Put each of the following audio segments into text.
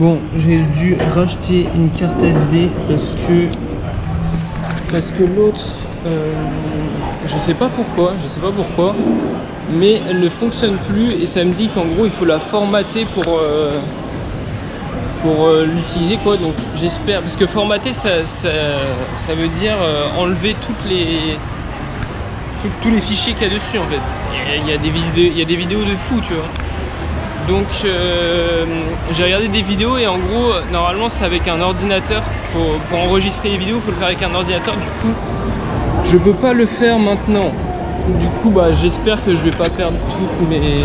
Bon, j'ai dû racheter une carte SD parce que l'autre, je sais pas pourquoi, mais elle ne fonctionne plus et ça me dit qu'en gros il faut la formater pour l'utiliser quoi. Donc j'espère, parce que formater ça veut dire enlever tous les fichiers qu'il y a dessus en fait. Il y a des vidéos de fou, tu vois. Donc j'ai regardé des vidéos et en gros normalement c'est avec un ordinateur. Pour enregistrer les vidéos il faut le faire avec un ordinateur. Du coup je peux pas le faire maintenant. Du coup bah j'espère que je vais pas perdre tous mes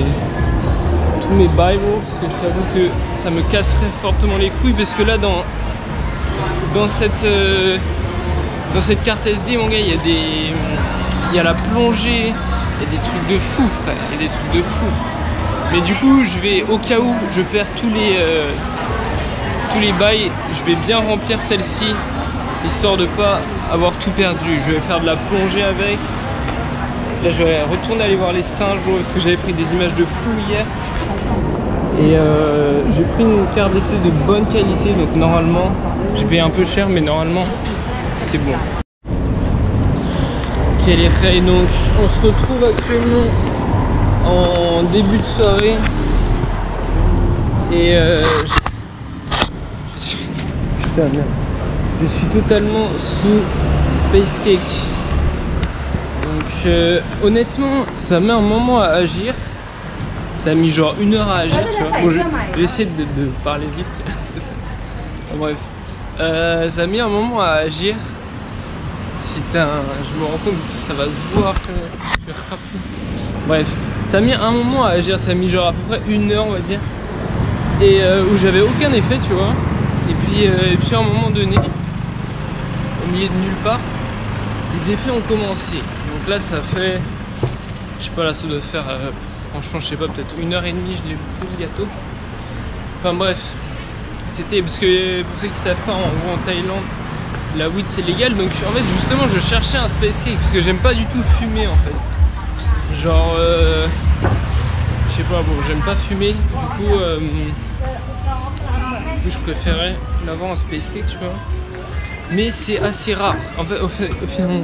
bails, parce que je t'avoue que ça me casserait fortement les couilles, parce que là dans cette carte SD mon gars il y a la plongée, il y a des trucs de fou frère, il y a des trucs de fou. Mais du coup je vais, au cas où je perds tous les bails, je vais bien remplir celle-ci histoire de pas avoir tout perdu. Je vais faire de la plongée avec. Là je vais retourner aller voir les singes parce que j'avais pris des images de fou hier. Et j'ai pris une carte d'essai de bonne qualité, donc normalement j'ai payé un peu cher mais normalement c'est bon. Ok les frères, donc on se retrouve actuellement en début de soirée et je suis totalement sous Space Cake. Donc honnêtement ça met un moment à agir. Ça a mis genre 1 heure à agir, tu vois. Bon, je vais essayer de parler vite. Bref, ça a mis un moment à agir. Putain, je me rends compte que ça va se voir que je vais rappeler. Bref, ça a mis un moment à agir, ça a mis genre à peu près 1 heure on va dire. Et où j'avais aucun effet, tu vois. Et puis à un moment donné, au milieu de nulle part, les effets ont commencé. Donc là ça fait, je sais pas là, ça doit faire franchement je sais pas, peut-être 1h30 je l'ai bouffé le gâteau. Enfin bref, c'était parce que pour ceux qui savent pas, en gros en Thaïlande la weed c'est légal. Donc en fait justement je cherchais un Space Cake parce que j'aime pas du tout fumer en fait. Genre je sais pas, bon j'aime pas fumer. Du coup je préférais l'avoir en Space Cake, tu vois. Mais c'est assez rare. En fait au final.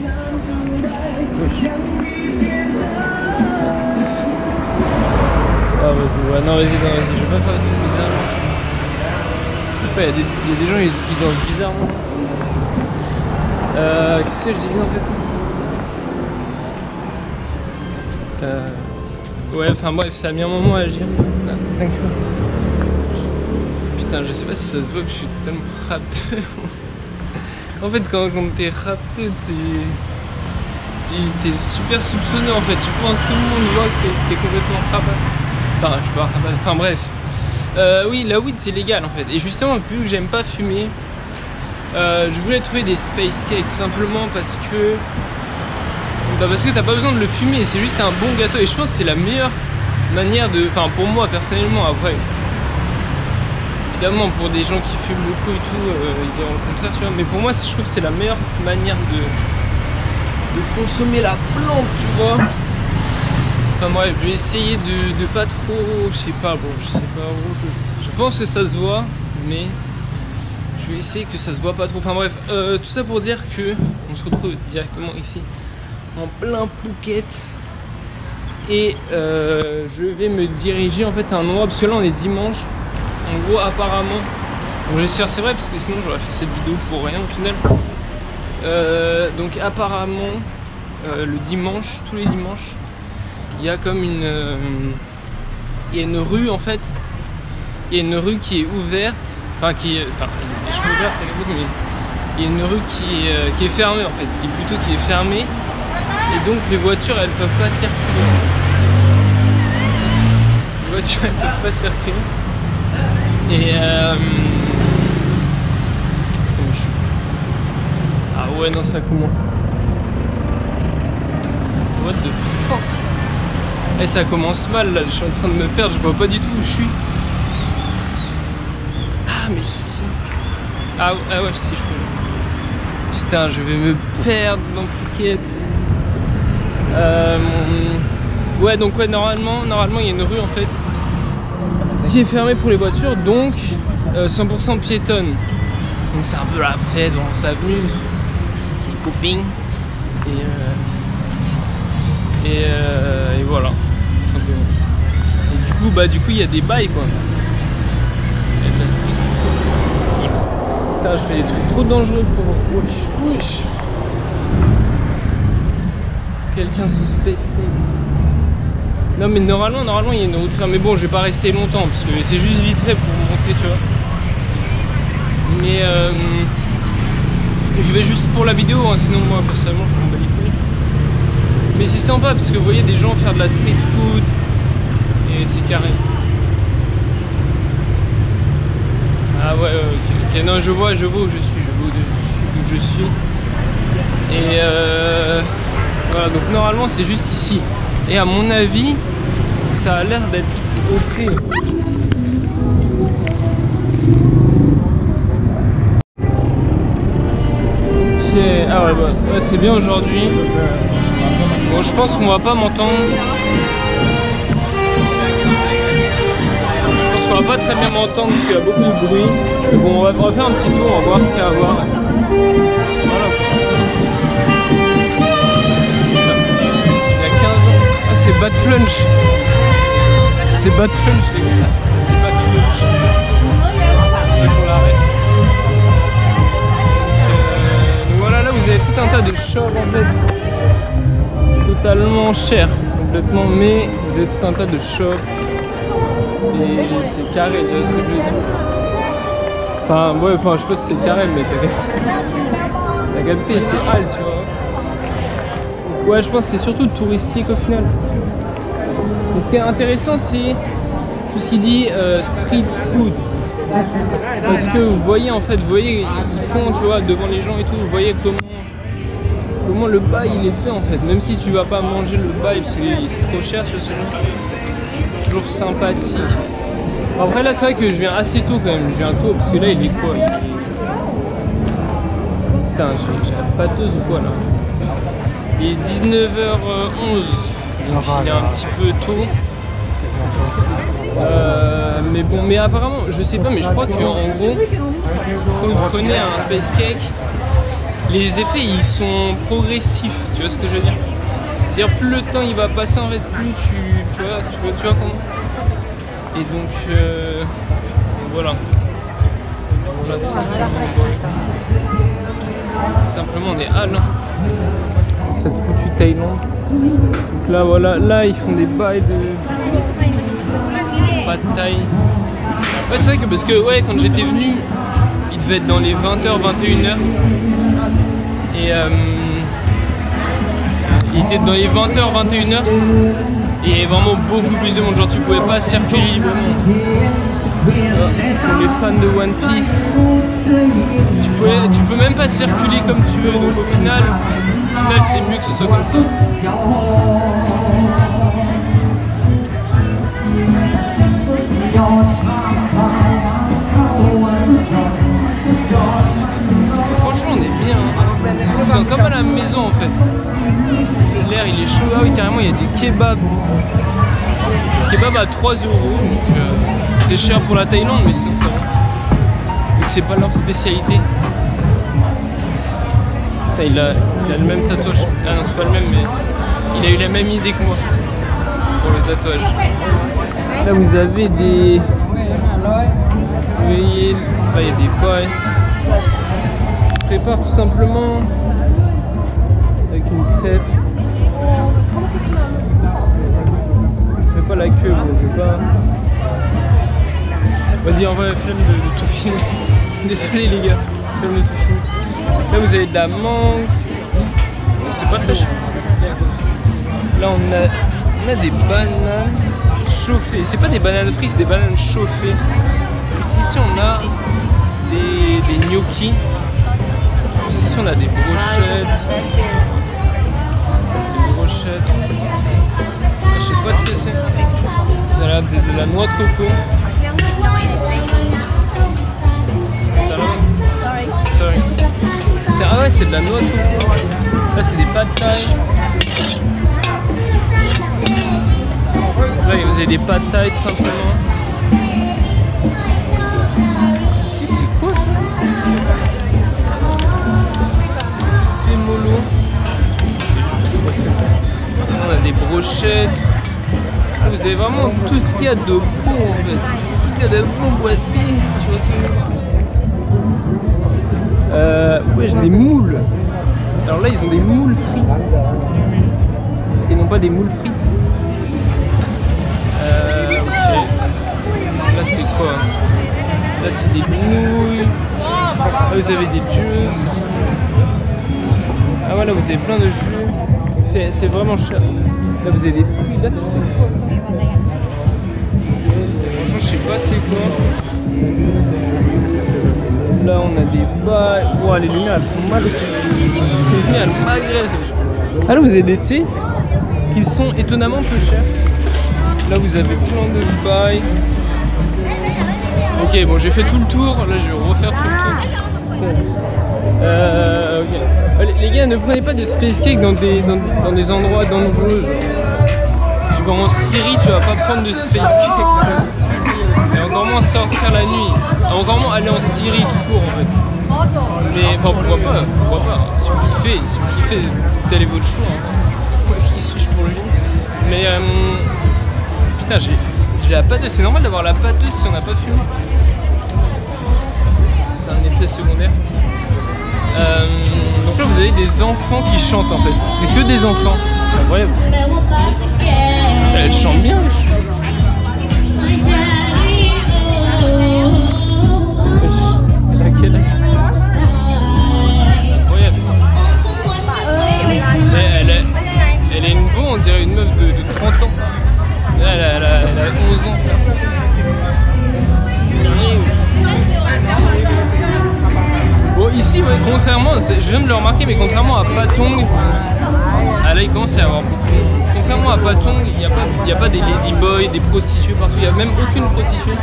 Ah ouais, non vas-y, je vais pas faire des trucs bizarres. Je sais pas, il y a des gens qui dansent bizarrement. Qu'est-ce que je disais en fait? Ouais, enfin bref, ça a mis un moment à agir. Putain, je sais pas si ça se voit que je suis totalement rapteux. En fait, quand t'es rapteux, t'es super soupçonneux en fait. Tu penses tout le monde voit que t'es complètement rabat. Enfin, je sais pas, enfin bref. Oui, la weed c'est légal en fait. Et justement, vu que j'aime pas fumer, je voulais trouver des Space Cake tout simplement parce que t'as pas besoin de le fumer, c'est juste un bon gâteau. Et je pense que c'est la meilleure manière de. Enfin, pour moi personnellement, après. Évidemment, pour des gens qui fument beaucoup et tout, ils diront le contraire, tu vois. Mais pour moi, je trouve que c'est la meilleure manière de consommer la plante, tu vois. Enfin bref, je vais essayer de pas trop, je sais pas, bon, je sais pas, je pense que ça se voit, mais je vais essayer que ça se voit pas trop. Enfin bref, tout ça pour dire que on se retrouve directement ici, en plein Phuket, et je vais me diriger en fait à un endroit, parce que là on est dimanche, en gros apparemment, bon j'espère c'est vrai, parce que sinon j'aurais fait cette vidéo pour rien au final. Donc apparemment, le dimanche, tous les dimanches, il y a comme il y a une rue en fait, il y a une rue qui est ouverte, enfin qui est, enfin je peux ouverte mais il y a une rue qui est fermée en fait, qui est fermée, et donc les voitures elles peuvent pas circuler. Les voitures elles peuvent pas circuler. Et ah ouais non ça comment? What the fuck? Et ça commence mal là, je suis en train de me perdre, je vois pas du tout où je suis. Ah mais si. Ah ouais si je peux. Putain, je vais me perdre dans Phuket. Ouais donc ouais normalement il y a une rue en fait qui est fermée pour les voitures, donc 100% piétonne. Donc c'est un peu la fête, on s'amuse, les copines. Et voilà, simplement. Et du coup, il y a des bails quoi. Il y a de la street. Putain, je fais des trucs trop dangereux pour. Wesh. Quelqu'un sous Space Cake. Non mais normalement il y a une route fermée. Mais bon, je vais pas rester longtemps parce que c'est juste vite fait pour vous montrer, tu vois. Mais je vais juste pour la vidéo, hein, sinon moi personnellement je m'en bats les couilles. Mais c'est sympa parce que vous voyez des gens faire de la street food et c'est carré. Ah ouais, ok, non, je vois où je suis, où je suis. Et voilà, donc normalement c'est juste ici. Et à mon avis, ça a l'air d'être au prix. Ah ouais, ouais, c'est bien aujourd'hui. Bon, je pense qu'on va pas m'entendre. Je pense qu'on va pas très bien m'entendre parce qu'il y a beaucoup de bruit. Mais bon, on va faire un petit tour, on va voir ce qu'il y a à voir. Voilà. Il y a 15 ans. Ah, c'est Bad Flunch. C'est Bad Flunch, les gars. C'est Bad Flunch. C'est pour l'arrêt. Voilà, là vous avez tout un tas de shops en fait. Totalement cher, complètement, mais vous avez tout un tas de shops. Et c'est carré, tu vois ce que je veux dire. Enfin, ouais, enfin, je sais pas si c'est carré, mais t'as capté, c'est hall, tu vois. Donc, ouais, je pense que c'est surtout touristique au final. Mais ce qui est intéressant, c'est tout ce qui dit street food. Parce que vous voyez, en fait, vous voyez, ils font, tu vois, devant les gens et tout, vous voyez comment le bail il est fait en fait. Même si tu vas pas manger le bail parce que c'est trop cher, tu vois, c'est toujours sympathique. Après là c'est vrai que je viens assez tôt quand même, je viens tôt parce que là il est quoi? Putain, j'ai la pâteuse ou quoi là? Il est 19h11, donc il est un petit peu tôt. Mais bon, mais apparemment, je sais pas, mais je crois qu'en gros, quand vous prenez un Space Cake, les effets ils sont progressifs, tu vois ce que je veux dire? C'est-à-dire plus le temps il va passer en fait, plus tu vois comment. Et donc voilà. Voilà tout simplement on est à Alain. Cette foutue Thaïlande. Donc là voilà, là ils font des bails de pad thaï. Ouais, c'est vrai que parce que ouais, quand j'étais venu, il devait être dans les 20h, 21h. Et il était dans les 20h, 21h. Et il y avait vraiment beaucoup plus de monde. Genre tu pouvais pas circuler librement. Pour les fans de One Piece, tu peux même pas circuler comme tu veux. Donc au final c'est mieux que ce soit comme ça. Franchement on est bien, hein. C'est comme à la maison en fait. L'air il est chaud. Ah oui carrément il y a des kebabs. Kebab à 3 €, donc c'est cher pour la Thaïlande mais ça va. Donc c'est pas leur spécialité. Enfin, il a le même tatouage. Ah non c'est pas le même mais il a eu la même idée que moi pour le tatouage. Là vous avez des... Vous voyez, là il y a des bails. On prépare tout simplement avec une crêpe. Je fais pas la queue, mais je vais pas. Vas-y, envoie la flemme de tout filmer. Désolé les gars, flemme de tout filmer. Là vous avez de la mangue. C'est pas très cher. Là on a des bananes chauffées. C'est pas des bananes frites, c'est des bananes chauffées. Ici on a des gnocchis. Ici on a des brochettes. Je sais pas ce que c'est. Ça a l'air de la noix de coco. Ah ouais, c'est de la noix de coco. Là c'est des pad thaï. Là vous avez des pad thaï tout simplement. pochettes. Vous avez vraiment tout ce qu'il y a de bon en fait. Tout ce qu'il y a de bon boîtier. Tu vois ce que je veux dire? Ouais, j'ai des moules. Alors là, ils ont des moules frites. Et non pas des moules frites. Ok. Là, c'est quoi? Là, c'est des nouilles. Là, vous avez des juices. Ah voilà, vous avez plein de jus. C'est vraiment cher. Là, vous avez des fruits. Là, c'est quoi ça? Franchement, je sais pas c'est quoi. Là, on a des bails. Wow, les lumières, elles font mal aussi. Les lumières, elles m'agressent. Ah là, vous avez des thés qui sont étonnamment peu chers. Là, vous avez plein de bails. Ok, bon, j'ai fait tout le tour. Là, je vais refaire tout le tour. Ok. Les gars, ne prenez pas de space cake dans des endroits dangereux. Tu vas en Syrie, tu vas pas prendre de space cake. Et encore moins sortir la nuit. Encore moins aller en Syrie tout court en fait. Mais enfin, pourquoi pas? Si vous kiffez, tel est votre choix. Hein. Qui suis-je pour le vivre? Mais putain, j'ai la pâteuse. C'est normal d'avoir la pâteuse si on n'a pas fumé. C'est un effet secondaire. Donc là, vous avez des enfants qui chantent en fait. C'est que des enfants. C'est incroyable. Elle chante bien. Elle a quel âge? Incroyable. Elle est nouveau, on dirait une meuf de 30 ans. Là, elle a 11 ans. Bon, ici, ouais, contrairement, je viens de le remarquer, mais contrairement à Patong, là il commence à y avoir beaucoup. Contrairement à Patong, il n'y a pas des ladyboys, des prostituées partout, il n'y a même aucune prostituée.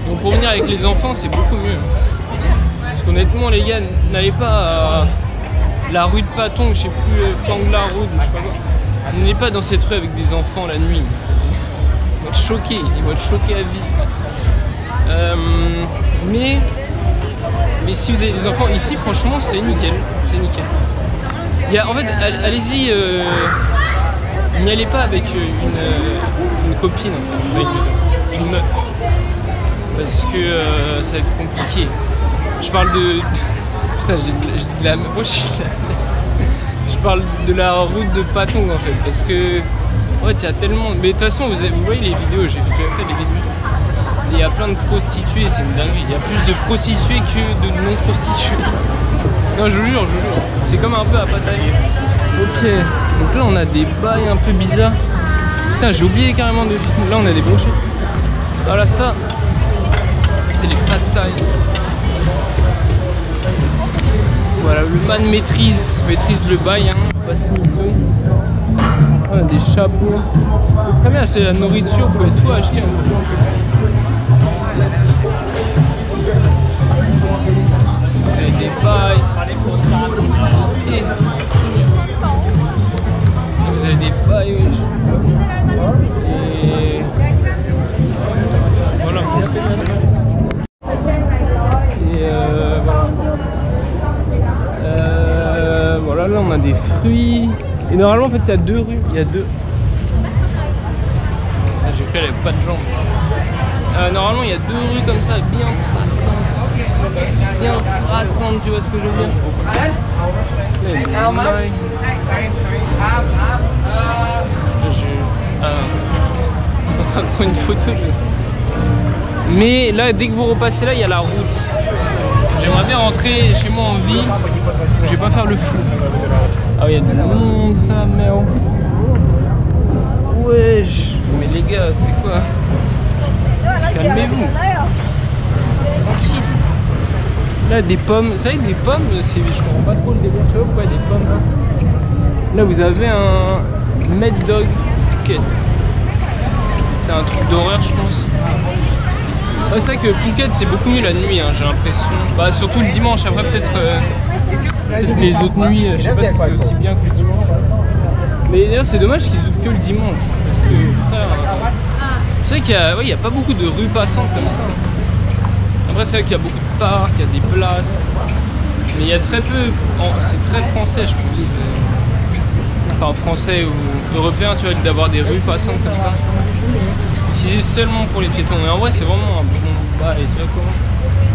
Donc pour venir avec les enfants, c'est beaucoup mieux. Parce qu'honnêtement, les gars, n'allez pas à la rue de Patong, je sais plus, Fangla Road ou je sais pas quoi. N'allez pas dans cette rue avec des enfants la nuit. Ils vont être choqués, à vie. Mais si vous avez des enfants ici, franchement, c'est nickel. C'est nickel. En fait, allez-y, n'y allez pas avec une copine, avec une meuf. Parce que ça va être compliqué. Je parle de... Putain, j'ai de la... Je parle de la route de Patong en fait. Parce que... En fait, il y a tellement... Mais de toute façon, vous voyez les vidéos, j'ai déjà fait les vidéos. Il y a plein de prostituées, c'est une dinguerie. Il y a plus de prostituées que de non-prostituées. Non, je vous jure. C'est comme un peu à Pattaya. Ok, donc là on a des bails un peu bizarres. Putain, j'ai oublié carrément de filmer. Là on a des brochets. Voilà, ça, c'est les Pattaya. Voilà, le man maîtrise le bail, hein. Pas se mytho. On a des chapeaux. Très bien acheter la nourriture, vous pouvez tout acheter en fait. Vous avez des bails. Et vous avez des bails. Et voilà. Et voilà, là on a des fruits. Et normalement en fait il y a deux rues. Là, j'ai fait, elle avait pas de jambes. Normalement il y a deux rues comme ça, bien brassantes, tu vois ce que je veux dire? Je suis en train de prendre une photo. Mais là, dès que vous repassez là, il y a la route. J'aimerais bien rentrer chez moi en ville. Je vais pas faire le fou. Ah oui, il y a du monde, ça, merde. Wesh. Mais les gars, c'est quoi? Calmez-vous. Tranquille. Là, des pommes. C'est vrai que des pommes, je comprends pas trop le délire. Je sais pas pourquoi il y a des pommes là. Là, vous avez un Mad Dog Phuket. C'est un truc d'horreur, je pense. Ouais, c'est vrai que Phuket, c'est beaucoup mieux la nuit, hein, j'ai l'impression. Bah, surtout le dimanche. Après, peut-être les autres nuits, je sais pas si c'est aussi bien que le dimanche. Mais d'ailleurs, c'est dommage qu'ils ouvrent que le dimanche. Parce que, frère, c'est vrai qu'il y a pas beaucoup de rues passantes comme ça. Après, c'est vrai qu'il y a beaucoup de parcs, il y a des places. Mais il y a très peu. C'est très français, je pense. enfin français ou européen, tu vois, d'avoir des rues passantes comme ça. Utilisé seulement pour les piétons. Et en vrai, c'est vraiment un bon bail, tu vois comment.